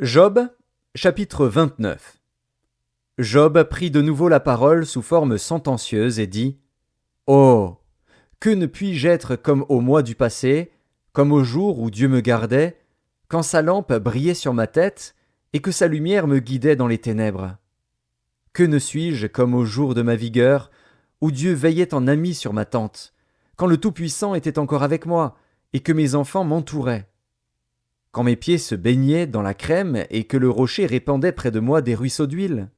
Job, chapitre 29. Job prit de nouveau la parole sous forme sentencieuse et dit: Oh! Que ne puis-je être comme au mois du passé, comme au jour où Dieu me gardait, quand sa lampe brillait sur ma tête et que sa lumière me guidait dans les ténèbres? Que ne suis-je comme au jour de ma vigueur, où Dieu veillait en ami sur ma tente, quand le Tout-Puissant était encore avec moi et que mes enfants m'entouraient? Quand mes pieds se baignaient dans la crème et que le rocher répandait près de moi des ruisseaux d'huile?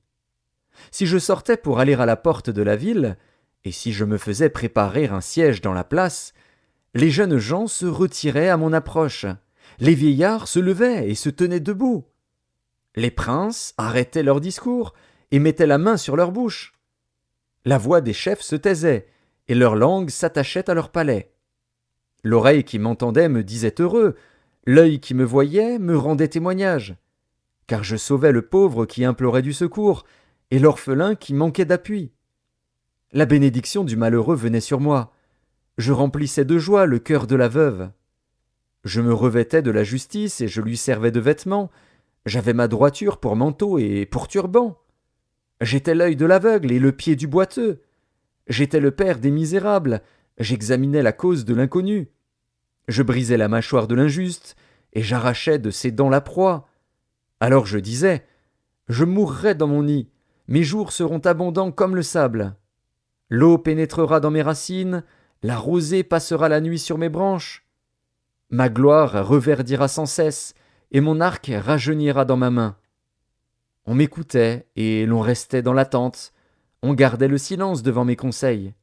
Si je sortais pour aller à la porte de la ville, et si je me faisais préparer un siège dans la place, les jeunes gens se retiraient à mon approche, les vieillards se levaient et se tenaient debout. Les princes arrêtaient leur discours et mettaient la main sur leur bouche. La voix des chefs se taisait, et leur langue s'attachait à leur palais. L'oreille qui m'entendait me disait heureux, l'œil qui me voyait me rendait témoignage, car je sauvais le pauvre qui implorait du secours, et l'orphelin qui manquait d'appui. La bénédiction du malheureux venait sur moi. Je remplissais de joie le cœur de la veuve. Je me revêtais de la justice et je lui servais de vêtements. J'avais ma droiture pour manteau et pour turban. J'étais l'œil de l'aveugle et le pied du boiteux. J'étais le père des misérables. J'examinais la cause de l'inconnu. Je brisais la mâchoire de l'injuste et j'arrachais de ses dents la proie. Alors je disais: je mourrai dans mon nid. Mes jours seront abondants comme le sable. L'eau pénétrera dans mes racines, la rosée passera la nuit sur mes branches. Ma gloire reverdira sans cesse, et mon arc rajeunira dans ma main. On m'écoutait, et l'on restait dans l'attente. On gardait le silence devant mes conseils.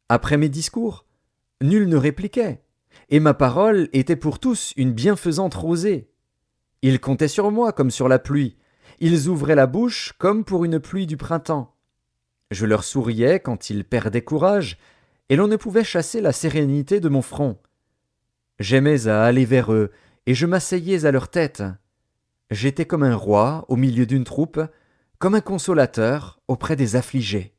Après mes discours, nul ne répliquait, et ma parole était pour tous une bienfaisante rosée. Ils comptaient sur moi comme sur la pluie. Ils ouvraient la bouche comme pour une pluie du printemps. Je leur souriais quand ils perdaient courage, et l'on ne pouvait chasser la sérénité de mon front. J'aimais à aller vers eux, et je m'asseyais à leur tête. J'étais comme un roi au milieu d'une troupe, comme un consolateur auprès des affligés.